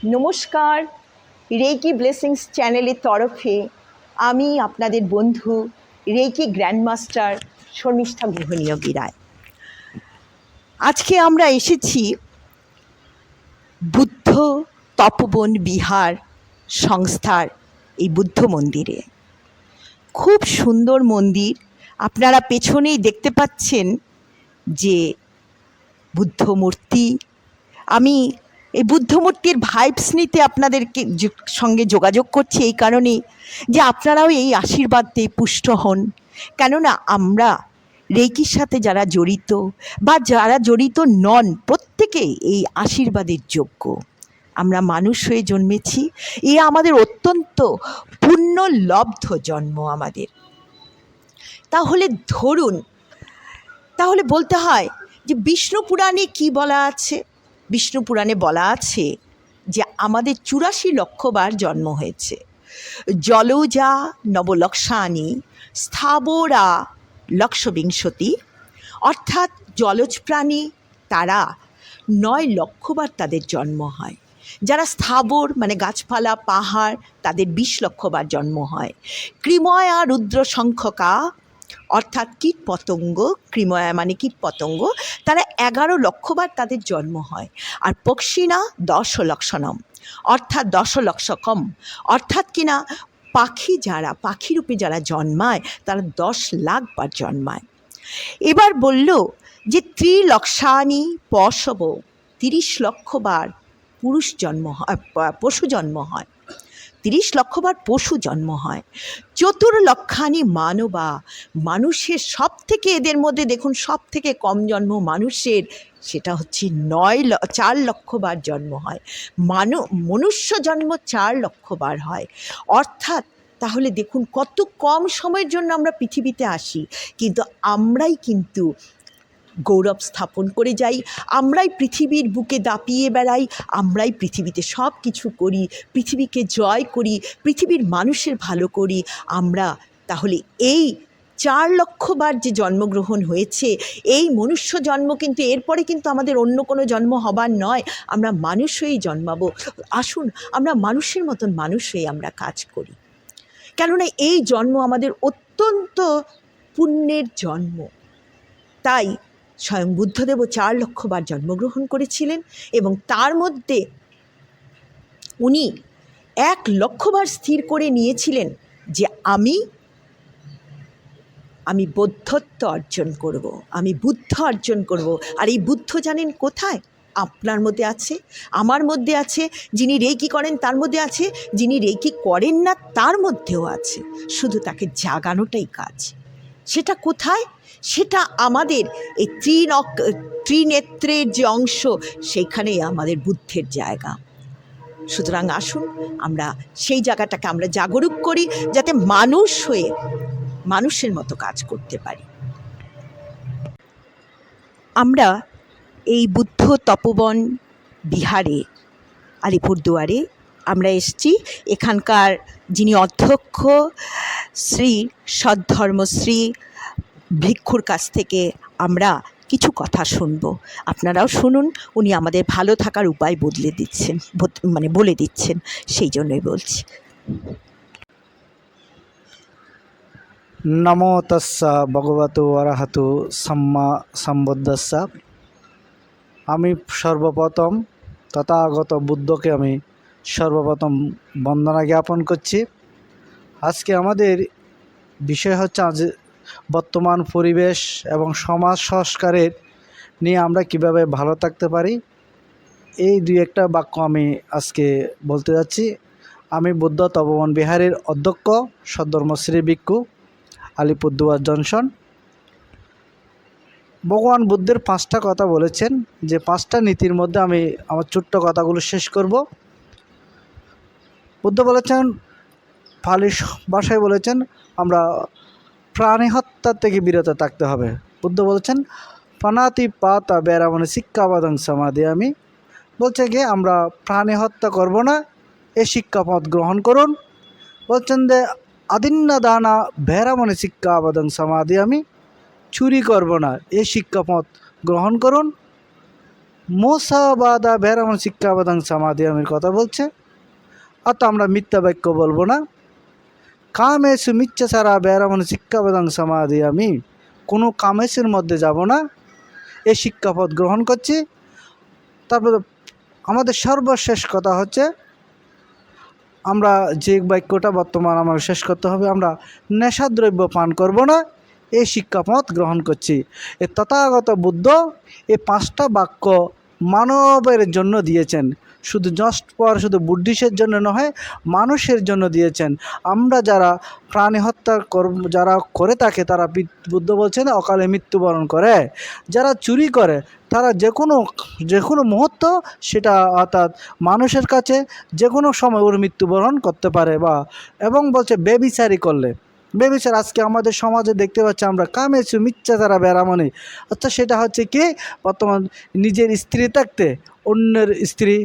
নমস্কার, reiki blessings চ্যানেলের তরফে আমি আপনাদের বন্ধু রেকি গ্র্যান্ডমাস্টার শর্মিষ্ঠা গৃহনিয়োগী রায়। আজকে আমরা এসেছি বুদ্ধ তপবন বিহার সংস্থার এই বুদ্ধ মন্দিরে। খুব সুন্দর মন্দির, আপনারা পেছনেই দেখতে পাচ্ছেন যে বুদ্ধ মূর্তি। আমি এই বুদ্ধ মূর্তির ভাইবস নিতে আপনাদেরকে সঙ্গে যোগাযোগ করছি এই কারণেই যে আপনারাও এই আশীর্বাদে পুষ্ট হন। কেননা আমরা রেকির সাথে যারা জড়িত বা যারা জড়িত নন, প্রত্যেকেই এই আশীর্বাদের যোগ্য। আমরা মানুষ হয়ে জন্মেছি, এ আমাদের অত্যন্ত পুণ্যলব্ধ জন্ম আমাদের। তাহলে ধরুন, তাহলে বলতে হয় যে বিষ্ণু পুরাণে কী বলা আছে? বিষ্ণু পুরাণে বলা আছে যে আমাদের 84 লক্ষবার জন্ম হয়েছে। জলজা নবলক্ষানি স্থাবরা লক্ষবিংশতি, অর্থাৎ জলজ প্রাণী তারা 9 লক্ষবার তাদের জন্ম হয়। যারা স্থাবর মানে গাছপালা পাহাড়, তাদের 20 লক্ষবার জন্ম হয়। কৃময়া রুদ্র সংখ্যকা অর্থাৎ কীট পতঙ্গ, কৃময়া মানে কীট পতঙ্গ, তারা 11 লক্ষবার তাদের জন্ম হয়। আর পক্ষিণা 10 লক্ষণম অর্থাৎ 10 লক্ষকম, অর্থাৎ কিনা পাখি যারা পাখিরূপে যারা জন্মায় তারা 10 লাখ বার জন্মায়। এবার বলল যে ত্রিলক্ষানি পশব, 30 লক্ষবার পুরুষ জন্ম হয়, পশু জন্ম হয়। 30 লক্ষবার পশু জন্ম হয়। চতুর্লক্ষানি মানবা, মানুষের সব থেকে এদের মধ্যে দেখুন সব থেকে কম জন্ম মানুষের, সেটা হচ্ছে 4 লক্ষবার জন্ম হয়। মনুষ্য জন্ম 4 লক্ষবার হয়। অর্থাৎ তাহলে দেখুন কত কম সময়ের জন্য আমরা পৃথিবীতে আসি, কিন্তু আমরাই কিন্তু গৌরব স্থাপন করে যাই, আমরাই পৃথিবীর বুকে দাপিয়ে বেড়াই, আমরাই পৃথিবীতে সব কিছু করি, পৃথিবীকে জয় করি, পৃথিবীর মানুষের ভালো করি আমরা। তাহলে এই 4 লক্ষবার যে জন্মগ্রহণ হয়েছে, এই মনুষ্য জন্ম কিন্তু এরপরে কিন্তু আমাদের অন্য কোনো জন্ম হবার নয়, আমরা মানুষ হয়েই জন্মাবো। আসুন আমরা মানুষের মতন মানুষ হয়ে আমরা কাজ করি, কেননা এই জন্ম আমাদের অত্যন্ত পুণ্যের জন্ম। তাই স্বয়ং বুদ্ধদেবও 4 লক্ষবার জন্মগ্রহণ করেছিলেন এবং তার মধ্যে উনি 1 লক্ষবার স্থির করে নিয়েছিলেন যে আমি বৌদ্ধত্ব অর্জন করব, আমি বুদ্ধ অর্জন করব। আর এই বুদ্ধ জানেন কোথায়? আপনার মধ্যে আছে, আমার মধ্যে আছে, যিনি রেকি করেন তার মধ্যে আছে, যিনি রেকি করেন না তার মধ্যেও আছে। শুধু তাকে জাগানোটাই কাজ। সেটা কোথায়? সেটা আমাদের এই ত্রিনেত্রের যে অংশ, সেইখানেই আমাদের বুদ্ধের জায়গা। সুতরাং আসুন আমরা সেই জায়গাটাকে আমরা জাগরুক করি, যাতে মানুষ হয়ে মানুষের মতো কাজ করতে পারি। আমরা এই বুদ্ধ তপবন বিহারে আলিপুরদুয়ারে আমরা এসেছি। এখানকার যিনি অধ্যক্ষ শ্রী সদ্ধর্মশ্রী ভিক্ষুর কাছ থেকে আমরা কিছু কথা শুনবো। আপনারাও শুনুন, উনি আমাদের ভালো থাকার উপায় বলে দিচ্ছেন, সেই জন্যই বলছি। নমো তস্সা ভগবতো অরহতো সম্মা সম্বুদ্ধস্সা। আমি সর্বপ্রথম তথাগত বুদ্ধকে আমি সর্বপ্রথম বন্দনা জ্ঞাপন করছি। আজকে আমাদের বিষয় হচ্ছে আজ বর্তমান পরিবেশ এবং সমাজ সংস্কারের নিয়ে আমরা কিভাবে ভালো থাকতে পারি, এই 2-1টা বাক্য আমি আজকে বলতে যাচ্ছি। আমি বুদ্ধ তপবন বিহারের অধ্যক্ষ সদ্ধর্মশ্রী ভিক্ষু, আলিপুরদুয়ার জংশন। ভগবান বুদ্ধের 5টা কথা বলেছেন, যে 5টা নীতির মধ্যে আমি আমার ছোট্ট কথাগুলো শেষ করব। বুদ্ধ বলেছেন, পালি ভাষায় বলেছেন আমরা প্রাণী হত্যার থেকে বিরত থাকতে হবে। বুদ্ধ বলেছেন পানাতি পাতা বেরামনে শিক্ষাবাদং সমাধি। আমি বলছে কি আমরা প্রাণী হত্যা করব না, এই শিক্ষাপথ গ্রহণ করুন। বলছেন যে আদিন্না দানা বেরামনে শিক্ষাবাদং সমাধি। আমি চুরি করব না, এই শিক্ষাপথ গ্রহণ করুন। মোসাবাদা বেরামন শিক্ষাবাদাং সমাধি আমির কথা বলছে। অর্থাৎ আমরা মিথ্যা বাক্য বলবো না। কামেশু মিথ্যা সারা বেরামন শিক্ষাবাদাং সমাধি আমি, কোনো কামেশের মধ্যে যাব না, এই শিক্ষাপদ গ্রহণ করছি। তারপরে আমাদের সর্বশেষ কথা হচ্ছে, আমরা যে বাক্যটা বর্তমান আমার শেষ করতে হবে, আমরা নেশাদ্রব্য পান করব না, এই শিক্ষাপথ গ্রহণ করছি। এ তথাগত বুদ্ধ এই 5টা বাক্য মানবের জন্য দিয়েছেন, শুধু শুধু বুদ্ধিস্টের জন্য নয়, মানুষের জন্য দিয়েছেন। আমরা যারা প্রাণী হত্যা যারা করে থাকে, তারা বুদ্ধ বলছেন অকালে মৃত্যুবরণ করে। যারা চুরি করে তারা যে কোনো মুহূর্ত, সেটা অর্থাৎ মানুষের কাছে যে কোনো সময় ওর মৃত্যুবরণ করতে পারে। এবং বলছে বেবিচারি করলে, বেবিচার আজকে আমাদের সমাজে দেখতে পাচ্ছি আমরা, কামেছু মিথ্যাচারা বেরামনি। অর্থাৎ সেটা হচ্ছে কি, বর্তমান নিজের স্ত্রী থাকতে অন্যের স্ত্রী,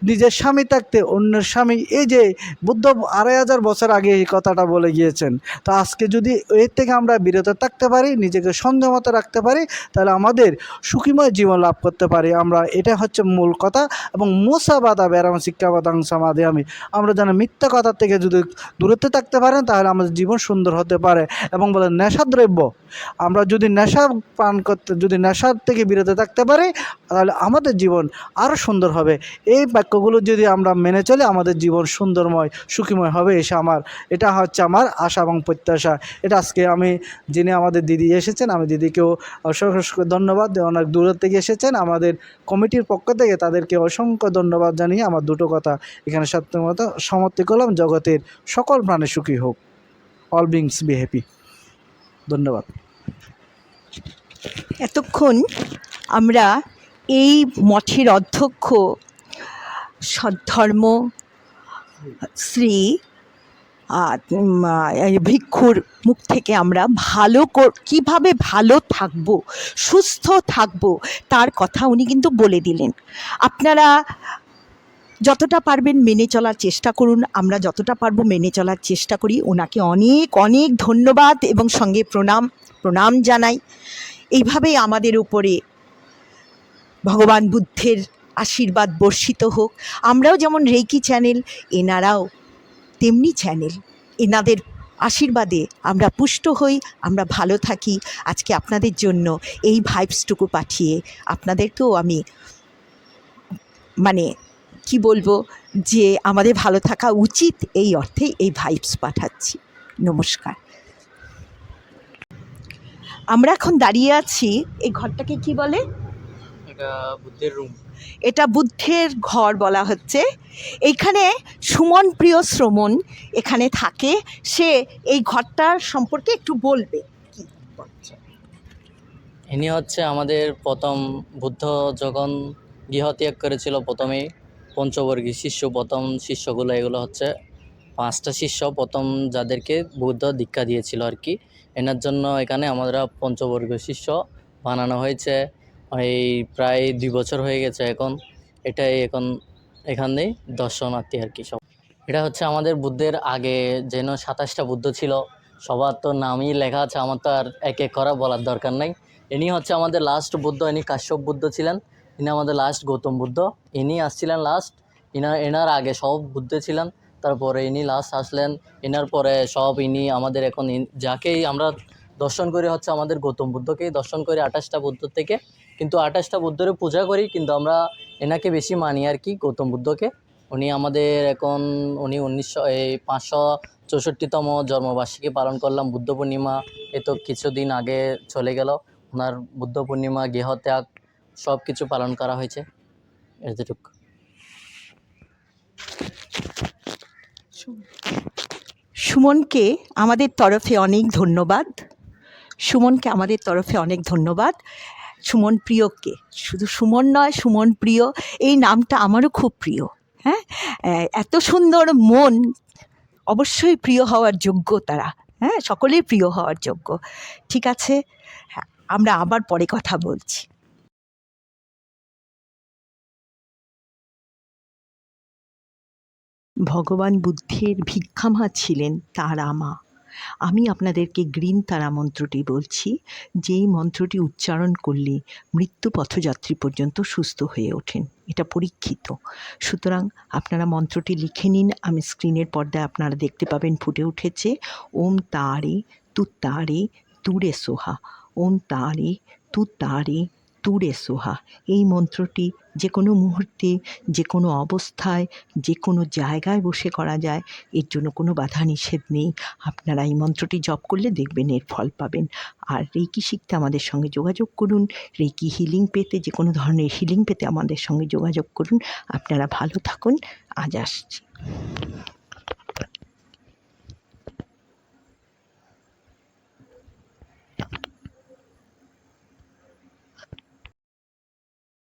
নিজের স্বামী থাকতে অন্যের স্বামী। এই যে বুদ্ধ 2500 বছর আগে এই কথাটা বলে গিয়েছেন। তো আজকে যদি এর থেকে আমরা বিরত থাকতে পারি, নিজেকে সংযমত রাখতে পারি, তাহলে আমাদের সুখীময় জীবন লাভ করতে পারি আমরা। এটা হচ্ছে মূল কথা। এবং মোসাবাদা বেরাম শিক্ষাবাদাং সমাধি আমি, আমরা যেন মিথ্যা কথার থেকে যদি দূরত্বে থাকতে পারেন, তাহলে আমাদের জীবন সুন্দর হতে পারে। এবং বলে নেশাদ্রব্য, আমরা যদি নেশা পান করতে, যদি নেশার থেকে বিরত থাকতে পারি, তাহলে আমাদের জীবন আরও সুন্দর হবে। এই বাক্যগুলো যদি আমরা মেনে চলি, আমাদের জীবন সুন্দরময় সুখীময় হবে। এটা হচ্ছে আমার আশা এবং প্রত্যাশা। এটা আজকে যিনি আমাদের দিদি এসেছেন, আমি দিদিকেও অসংখ্য ধন্যবাদ। অনেক দূরের থেকে এসেছেন, আমাদের কমিটির পক্ষ থেকে তাদেরকে অসংখ্য ধন্যবাদ জানিয়ে আমার দুটো কথা এখানে সত্যমত সমাপ্তি করলাম। জগতের সকল প্রাণী সুখী হোক, অল বিংস বি হ্যাপি। ধন্যবাদ। এতক্ষণ আমরা এই মঠের অধ্যক্ষ সদ্ধর্ম শ্রী ভিক্ষুর মুখ থেকে আমরা কিভাবে ভালো থাকবো, সুস্থ থাকবো, তার কথা উনি কিন্তু বলে দিলেন। আপনারা যতটা পারবেন মেনে চলার চেষ্টা করুন, আমরা যতটা পারবো মেনে চলার চেষ্টা করি। ওনাকে অনেক অনেক ধন্যবাদ এবং সঙ্গে প্রণাম জানাই। এইভাবেই আমাদের উপরে ভগবান বুদ্ধের আশীর্বাদ বর্ষিত হোক। আমরাও যেমন রেকি চ্যানেল, এনারাও তেমনি চ্যানেল। এনাদের আশীর্বাদে আমরা পুষ্ট হই, আমরা ভালো থাকি। আজকে আপনাদের জন্য এই ভাইবসটুকু পাঠিয়ে আপনাদেরকেও আমি কি বলবো, যে আমাদের ভালো থাকা উচিত, এই অর্থে এই ভাইবস পাঠাচ্ছি। নমস্কার। আমরা এখন দাঁড়িয়ে আছি, এই ঘরটাকে কি বলে? এটা বুদ্ধের রুম। এটা বুদ্ধের ঘর বলা হচ্ছে। এইখানে সুমন প্রিয় শ্রমণ এখানে থাকে। সে এই ঘরটার সম্পর্কে একটু বলবে। ইনি হচ্ছে আমাদের প্রথম বুদ্ধ যখন গৃহত্যাগ করেছিল, প্রথমেই পঞ্চবর্গী শিষ্য, প্রথম শিষ্যগুলো, এগুলো হচ্ছে 5টা শিষ্য প্রথম যাদেরকে বুদ্ধ দীক্ষা দিয়েছিল আর কি। এনার জন্য এখানে আমরা পঞ্চবর্গীয় শিষ্য বানানো হয়েছে। এই প্রায় 2 বছর হয়ে গেছে এখন। এটাই এখন এখানেই দর্শনার্থী আর কি সব। এটা হচ্ছে আমাদের বুদ্ধের আগে যেন 27টা বুদ্ধ ছিল, সবার তো নামই লেখা আছে, আমার তো আর এক এক করা বলার দরকার নাই। ইনি হচ্ছে আমাদের লাস্ট বুদ্ধ, ইনি কাশ্যপ বুদ্ধ ছিলেন। ইনি আমাদের লাস্ট গৌতম বুদ্ধ, ইনি আসছিলেন লাস্ট। এনার আগে সব বুদ্ধ ছিলেন, তারপরে ইনি লাস্ট আসলেন। এনার পরে ইনি আমাদের এখন যাকেই আমরা দর্শন করি হচ্ছে আমাদের গৌতম বুদ্ধকেই দর্শন করি 28টা বুদ্ধ থেকে। কিন্তু 28টা বুদ্ধরে পূজা করি, কিন্তু আমরা এনাকে বেশি মানি আর কি, গৌতম বুদ্ধকে। উনি আমাদের এখন 564তম জন্মবার্ষিকী পালন করলাম, বুদ্ধ পূর্ণিমা। এ তো কিছুদিন আগে চলে গেল। ওনার বুদ্ধ পূর্ণিমা, গৃহত্যাগ সব কিছু পালন করা হয়েছে। এতটুকু। সুমনকে আমাদের তরফে অনেক ধন্যবাদ। সুমন প্রিয়কে, শুধু সুমন নয়, সুমন প্রিয় এই নামটা আমারও খুব প্রিয়। হ্যাঁ, এত সুন্দর মন, অবশ্যই প্রিয় হওয়ার যোগ্য তারা। হ্যাঁ, সকলেই প্রিয় হওয়ার যোগ্য। ঠিক আছে, হ্যাঁ, আমরা আবার পরে কথা বলছি। ভগবান বুদ্ধের ভিক্ষামা ছিলেন তাঁর আমা। আমি আপনাদেরকে গ্রিন তারা মন্ত্রটি বলছি, যেই মন্ত্রটি উচ্চারণ করলে মৃত্যু পথযাত্রী পর্যন্ত সুস্থ হয়ে ওঠেন, এটা পরীক্ষিত। সুতরাং আপনারা মন্ত্রটি লিখে নিন। আমি স্ক্রিনের পর্দায় আপনারা দেখতে পাবেন ফুটে উঠেছে, ওম তারে তুত্তারে তুরে সোহা, ওম তারে তুত্তারে তুরে সোহা। এই মন্ত্রটি যে কোনো মুহূর্তে, যে কোনো অবস্থায়, যে কোনো জায়গায় বসে করা যায়, এর জন্য কোনো বাধা নিষেধ নেই। আপনারা এই মন্ত্রটি জপ করলে দেখবেন এর ফল পাবেন। আর রেকি শিখতে আমাদের সঙ্গে যোগাযোগ করুন, রেকি হিলিং পেতে, যে কোনো ধরনের হিলিং পেতে আমাদের সঙ্গে যোগাযোগ করুন। আপনারা ভালো থাকুন, আজ আসছি।